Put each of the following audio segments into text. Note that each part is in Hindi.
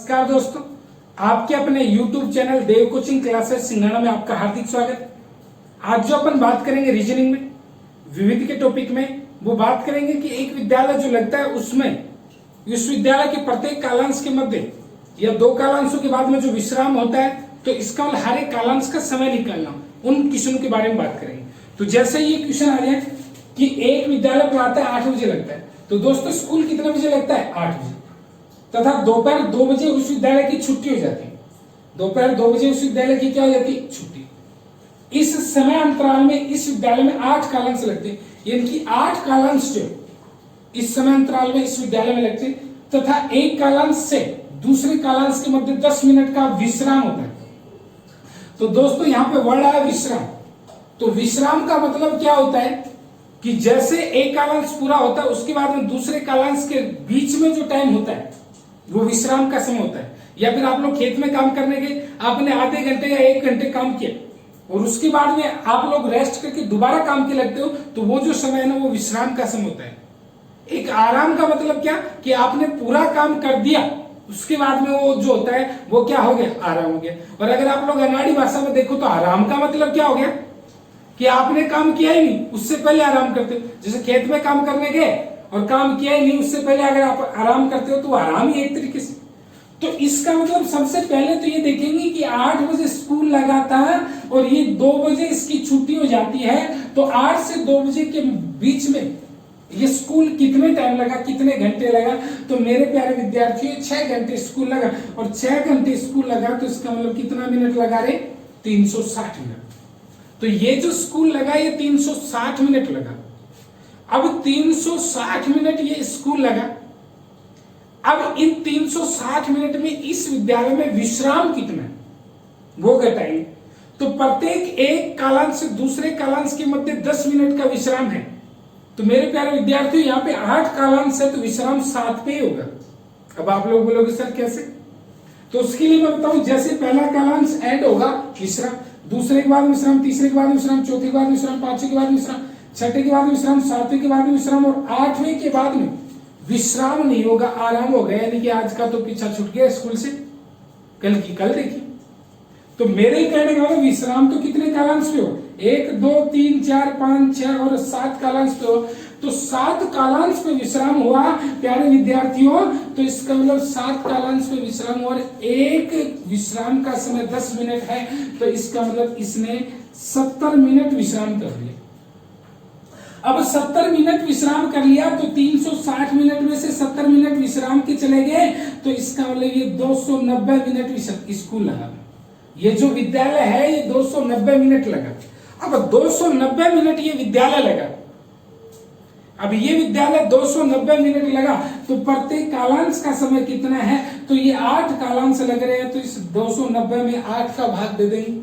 नमस्कार दोस्तों, आपके अपने YouTube चैनल देव कोचिंग क्लासेस सिंघाना में आपका हार्दिक स्वागत। आज जो अपन बात करेंगे रीजनिंग में विविध के टॉपिक में, वो बात करेंगे कि एक विद्यालय जो लगता है उसमें विश्वविद्यालय के प्रत्येक कालांश के मध्य या दो कालांशों के बाद में जो विश्राम होता है, तो इसका हर एक कालांश का समय निकालना, उन क्वेश्चन के बारे में बात करेंगे। तो जैसे ये क्वेश्चन आ रहा है कि एक विद्यालय पढ़ाता है 8 बजे लगता है, तो दोस्तों स्कूल कितने बजे लगता है? 8 बजे, तथा दोपहर 2 बजे उस विद्यालय की छुट्टी हो जाती है। दोपहर 2 बजे उस विद्यालय की क्या हो जाती है? छुट्टी। इस समय अंतराल में इस विद्यालय में 8 कालांश लगते हैं, यानी कि 8 कालांश जो इस समय अंतराल में इस विद्यालय में लगते हैं, तथा एक कालांश से दूसरे कालांश के मध्य 10 मिनट का विश्राम होता है। तो दोस्तों यहाँ पे वर्ड आया विश्राम। तो विश्राम का मतलब क्या होता है कि जैसे एक कालांश पूरा होता है उसके बाद में दूसरे कालांश के बीच में जो टाइम होता है वो विश्राम का समय होता है। या फिर आप लोग खेत में काम करने गए, आपने आधे घंटे या 1 घंटे काम किया और उसके बाद में आप लोग रेस्ट करके दोबारा काम के लगते हो, तो वो जो समय है ना वो विश्राम का समय होता है। एक आराम का मतलब क्या कि आपने पूरा काम कर दिया, उसके बाद में वो जो होता है वो क्या हो गया? आराम हो गया। और अगर आप लोग अनाड़ी भाषा में देखो तो आराम का मतलब क्या हो गया कि आपने काम किया ही नहीं, उससे पहले आराम करते हो। जैसे खेत में काम करने गए और काम किया ही नहीं, उससे पहले अगर आप आराम करते हो तो आराम ही एक तरीके से। तो इसका मतलब सबसे पहले तो ये देखेंगे कि 8 बजे स्कूल लगाता है और ये 2 बजे इसकी छुट्टी हो जाती है, तो 8 से 2 बजे के बीच में ये स्कूल कितने टाइम लगा, कितने घंटे लगा? तो मेरे प्यारे विद्यार्थियों 6 घंटे स्कूल लगा, और 6 घंटे स्कूल लगा तो इसका मतलब कितना मिनट लगा रे? 360 मिनट। तो ये जो स्कूल लगा ये 360 मिनट लगा। अब 360 मिनट ये स्कूल लगा। अब इन 360 मिनट में इस विद्यालय में विश्राम कितना है वो घटाएंगे। तो प्रत्येक एक कालांश से दूसरे कालांश के मध्य 10 मिनट का विश्राम है। तो मेरे प्यारे विद्यार्थियों यहाँ पे 8 कालांश है तो विश्राम 7 पे ही होगा। अब आप लोग बोलोगे सर कैसे? तो उसके लिए मैं बताऊं, जैसे पहला कालांश एंड होगा विश्राम, दूसरे के बाद विश्राम, तीसरे के बाद विश्राम, चौथे के बाद विश्राम, पांचवें के बाद विश्राम, छठे के बाद विश्राम, सातवें के बाद विश्राम और 8वें के बाद में विश्राम नहीं होगा, आराम होगा। यानी कि आज का तो पीछा छूट गया स्कूल से, कल की कल देखिए। तो मेरे कहने का मतलब विश्राम तो कितने कालांश पे हो? 1 2 3 4 5 6 और 7 कालांश पे हो। तो 7 कालांश पे विश्राम हुआ प्यारे विद्यार्थियों। तो इसका मतलब 7 कालांश पे विश्राम हुआ और एक विश्राम का समय 10 मिनट है, तो इसका मतलब इसने 70 मिनट विश्राम कर लिया। अब 70 मिनट विश्राम कर लिया तो 360 मिनट में से 70 मिनट विश्राम के चले गए, तो इसका मतलब ये 290 मिनट स्कूल लगा। ये जो विद्यालय है ये 290 मिनट लगा। अब 290 मिनट ये विद्यालय लगा। अब ये विद्यालय 290 मिनट लगा, तो प्रत्येक कालांश का समय कितना है? तो ये 8 कालांश लग रहे हैं, तो इस 290 में 8 का भाग दे देंगे।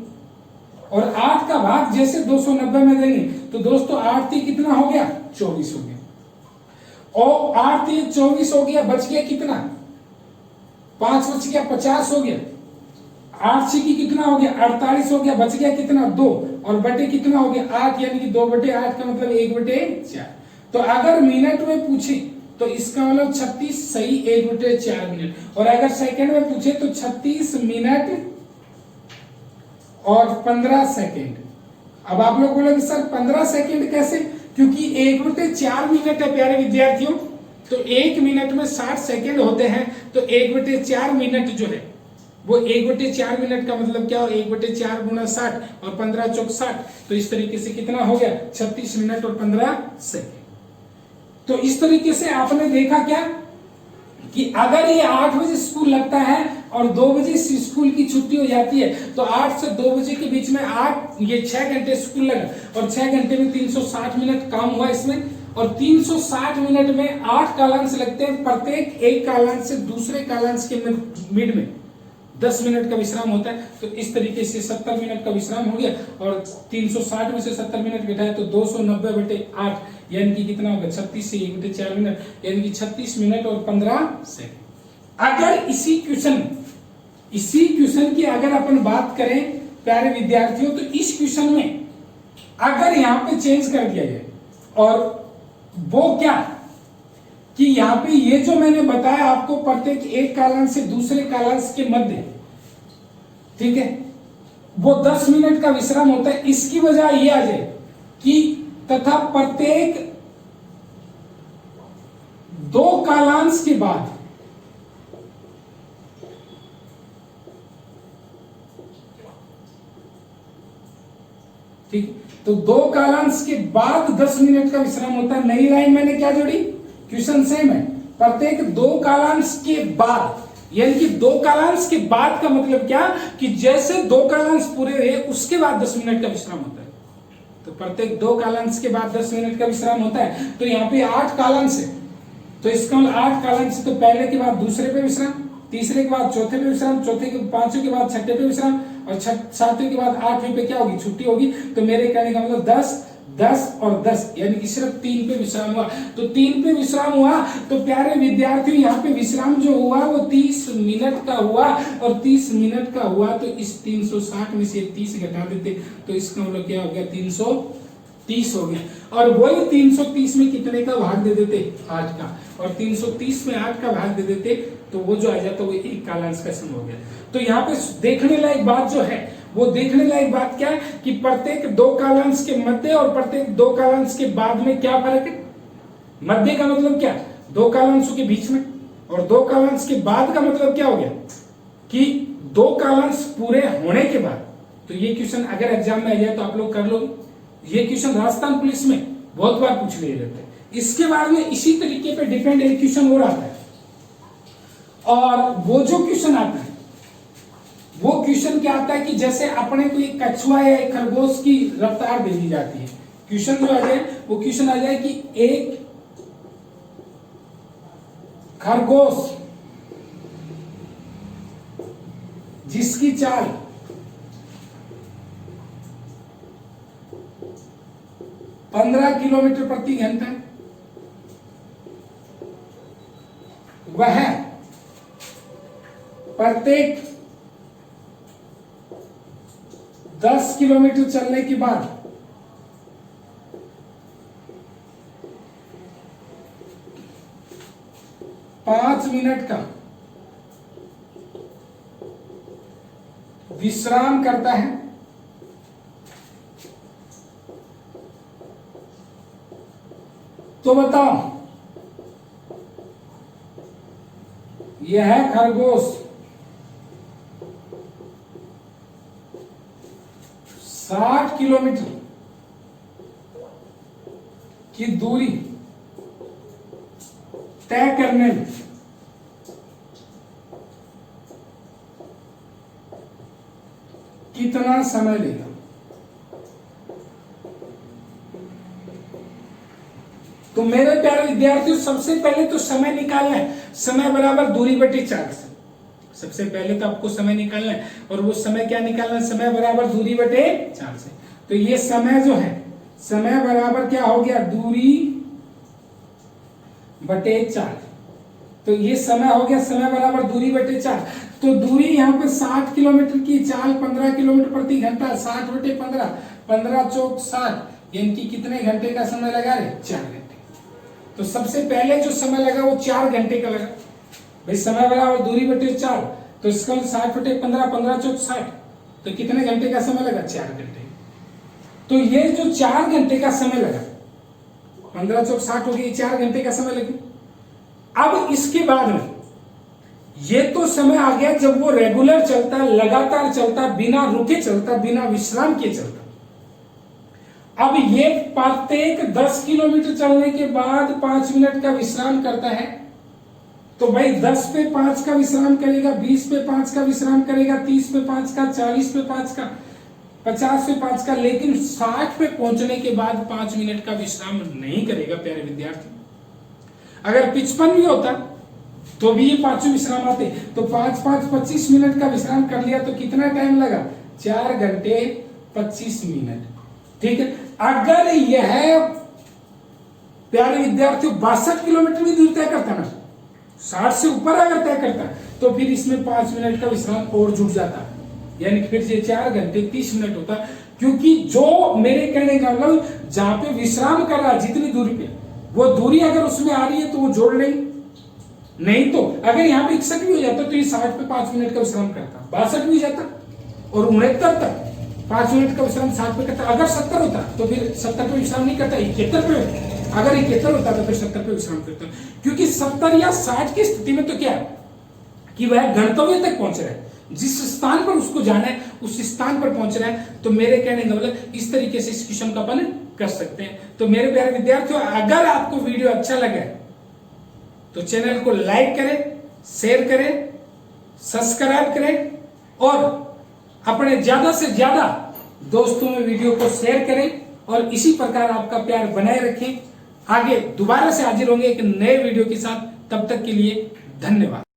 और 8 का भाग जैसे 290 में देंगे तो दोस्तों 8 3 कितना हो गया? 24 हो गया। और 8 3 24 हो गया, बच गया कितना? 5 बच गया, 50 हो गया। 8 6 की कितना हो गया? 48 हो गया, बच गया कितना? 2, और बटे कितना हो गया? 8, यानी कि 2/8 का मतलब 1/4। तो अगर मिनट में पूछे तो इसका मतलब 36 सही 1/4 मिनट, और अगर सेकंड में पूछे तो 36 मिनट और 15 सेकंड। अब आप लोग बोलोगे सर 15 सेकंड कैसे? क्योंकि 1/4 मिनट है प्यारे विद्यार्थियों। तो 1 मिनट में 60 सेकंड होते हैं, तो 1/4 मिनट जो है वो 1/4 मिनट का मतलब क्या हो? 1/4 गुना 60 और 15 चौक 60, तो इस तरीके से कितना हो गया? 36 मिनट और 15 सेकंड। तो इस तरीके से आपने देखा क्या कि अगर ये 8 बजे स्कूल लगता है और 2 बजे स्कूल की छुट्टी हो जाती है, तो 8 से 2 बजे के बीच में 6 घंटे स्कूल लगा और 6 घंटे में 360 मिनट काम हुआ इसमें, और 360 मिनट में 8 कालांश लगते हैं। प्रत्येक एक कालांश से दूसरे कालांश के मिड में 10 मिनट का विश्राम होता है। तो इस तरीके से 70 मिनट का विश्राम हो गया, और 360 में से 70 मिनट घटाए तो 290/8, यानी कि कितना होगा? 36 से 1/4 मिनट, यानी कि 36 मिनट और 15 सेकंड। अगर इसी क्वेश्चन की अगर अपन बात करें प्यारे विद्यार्थियों, तो इस क्वेश्चन में अगर यहाँ पे चेंज कर दिया जाए, और वो क्या कि यहाँ पे ये जो मैंने बताया आपको, प्रत्येक एक कालांश से दूसरे कालांश के मध्य, ठीक है, वो 10 मिनट का विश्राम होता है। इसकी वजह ये आ जाए कि तथा प्रत्येक 2 कालांश के बाद, ठीक, तो 2 कालांश के बाद 10 मिनट का विश्राम होता है। नई लाइन मैंने क्या जोड़ी, क्वेश्चन सेम है, प्रत्येक 2 कालांश के बाद, यानी कि 2 कालांश के बाद का मतलब क्या, कि जैसे 2 कालांश पूरे रहे उसके बाद 10 मिनट का विश्राम होता है। तो प्रत्येक 2 कालांश के बाद 10 मिनट का विश्राम होता है। तो यहाँ पे 8 कालांश है, तो इसका मतलब 8 कालांश, तो पहले के बाद दूसरे पे विश्राम, तीसरे के बाद चौथे पे विश्राम, चौथे के पांचवें के बाद छठे पे विश्राम, और सातवें के बाद 8वें पे क्या होगी, छुट्टी होगी। तो मेरे कहने का मतलब 10, 10 और 10, यानी कि सिर्फ 3 पे विश्राम हुआ। तो 3 पे विश्राम हुआ, तो प्यारे विद्यार्थियों यहाँ पे विश्राम जो हुआ वो 30 मिनट का हुआ, और 30 मिनट का हुआ तो इस 360 में से 30 घटा देते, तो इसका मतलब क्या हो गया, 330 हो गया। और वही 330 में कितने का भाग दे देते, 8 का, और 330 में 8 का भाग दे देते, तो वो जो आ जाता वो एक कालांश का समय हो गया। तो यहाँ पे देखने लायक बात जो है, वो देखने लायक बात क्या है कि प्रत्येक 2 कालांश के मध्य और प्रत्येक 2 कालांश के बाद में क्या फर्क है। मध्य का मतलब क्या, 2 कालांशों के बीच में, और 2 कालांश के बाद का मतलब क्या हो गया कि 2 कालांश पूरे होने के बाद। तो ये क्वेश्चन अगर एग्जाम में आ जाए तो आप लोग कर लो। ये क्वेश्चन राजस्थान पुलिस में बहुत बार पूछ लिए जाते हैं। इसके बाद में इसी तरीके पे डिपेंड एक क्वेश्चन और आता है, और वो जो क्वेश्चन आता है वो क्वेश्चन क्या आता है कि जैसे अपने को एक कछुआ या एक खरगोश की रफ्तार दे दी जाती है। क्वेश्चन जो आ जाए वो क्वेश्चन आ जाए कि एक खरगोश जिसकी चाल 15 किलोमीटर प्रति घंटा, वह प्रत्येक 10 किलोमीटर चलने के बाद 5 मिनट का विश्राम करता है। तो बताओ, यह खरगोश 60 किलोमीटर की दूरी तय करने में कितना समय लेगा। तो मेरे प्यारे विद्यार्थियों, सबसे पहले तो समय निकालना है। समय बराबर दूरी बटे 4 से सबसे पहले तो आपको समय निकालना है, और वो समय क्या निकालना है, समय बराबर दूरी बटे 4 से। तो ये समय जो है, समय बराबर क्या हो गया, दूरी बटे 4। तो ये समय हो गया समय बराबर दूरी बटे 4। तो दूरी यहाँ पे 60 किलोमीटर की, चाल 15 किलोमीटर प्रति घंटा, 60 बटे 15, 15 चौक 60, यानी कि कितने घंटे का समय लगा रहे, 4 घंटे। तो सबसे पहले जो समय लगा वो 4 घंटे का लगा। भाई समय बराबर दूरी बटे 4, तो इसका 60 बटे 15, 15 चौक 60, तो कितने घंटे का समय लगा, 4 घंटे। तो ये जो 4 घंटे का समय लगा, 15 चौक 60 हो गई, 4 घंटे का समय लगा। अब इसके बाद में ये तो समय आ गया जब वो रेगुलर चलता, लगातार चलता, बिना रुके चलता, बिना विश्राम किए चलता। अब ये प्रत्येक 10 किलोमीटर चलने के बाद 5 मिनट का विश्राम करता है। तो भाई 10 पे 5 का विश्राम करेगा, 20 पे 5 का विश्राम करेगा, 30 पे 5 का, 40 पे 5 का, 50 पे 5 का, लेकिन 60 पे पहुंचने के बाद 5 मिनट का विश्राम नहीं करेगा प्यारे विद्यार्थी। अगर 55 भी होता तो भी ये 5 विश्राम आते। तो 5 5 25 मिनट का विश्राम कर लिया, तो कितना टाइम लगा, 4 घंटे 25 मिनट। ठीक है। अगर यह प्यारे विद्यार्थियों 62 किलोमीटर की दूरी तय करता ना, 60 से ऊपर अगर तय करता, तो फिर इसमें 5 मिनट का विश्राम और जुड़ जाता, यानी फिर से 4 घंटे 30 मिनट होता। क्योंकि जो मेरे कहने का मतलब, जहां पे विश्राम कर रहा जितनी दूरी पे, वो दूरी अगर उसमें आ रही है तो वो जोड़ लेंगे, नहीं तो अगर यहाँ पे 61 भी हो जाता तो ये 60 पे 5 मिनट का विश्राम करता, 62 भी जाता और 69 तक 5 मिनट का विश्राम 60 पे करता। अगर 70 होता तो फिर 70 पे विश्राम नहीं करता, 71 पे, अगर 71 होता तो फिर 70 पे विश्राम करता। क्योंकि 70 या 60 की स्थिति में तो क्या है कि वह गंतव्य तक पहुंच रहा है, जिस स्थान पर उसको जाना है उस स्थान पर पहुंच रहा है। तो मेरे कहने का मतलब इस तरीके से इस क्वेश्चन का अपन कर सकते हैं। तो मेरे प्यारे विद्यार्थियों, अगर आपको वीडियो अच्छा लगे तो चैनल को लाइक करें, शेयर करें, सब्सक्राइब करें और अपने ज्यादा से ज्यादा दोस्तों में वीडियो को शेयर करें और इसी प्रकार आपका प्यार बनाए रखें। आगे दोबारा से हाजिर होंगे एक नए वीडियो के साथ, तब तक के लिए धन्यवाद।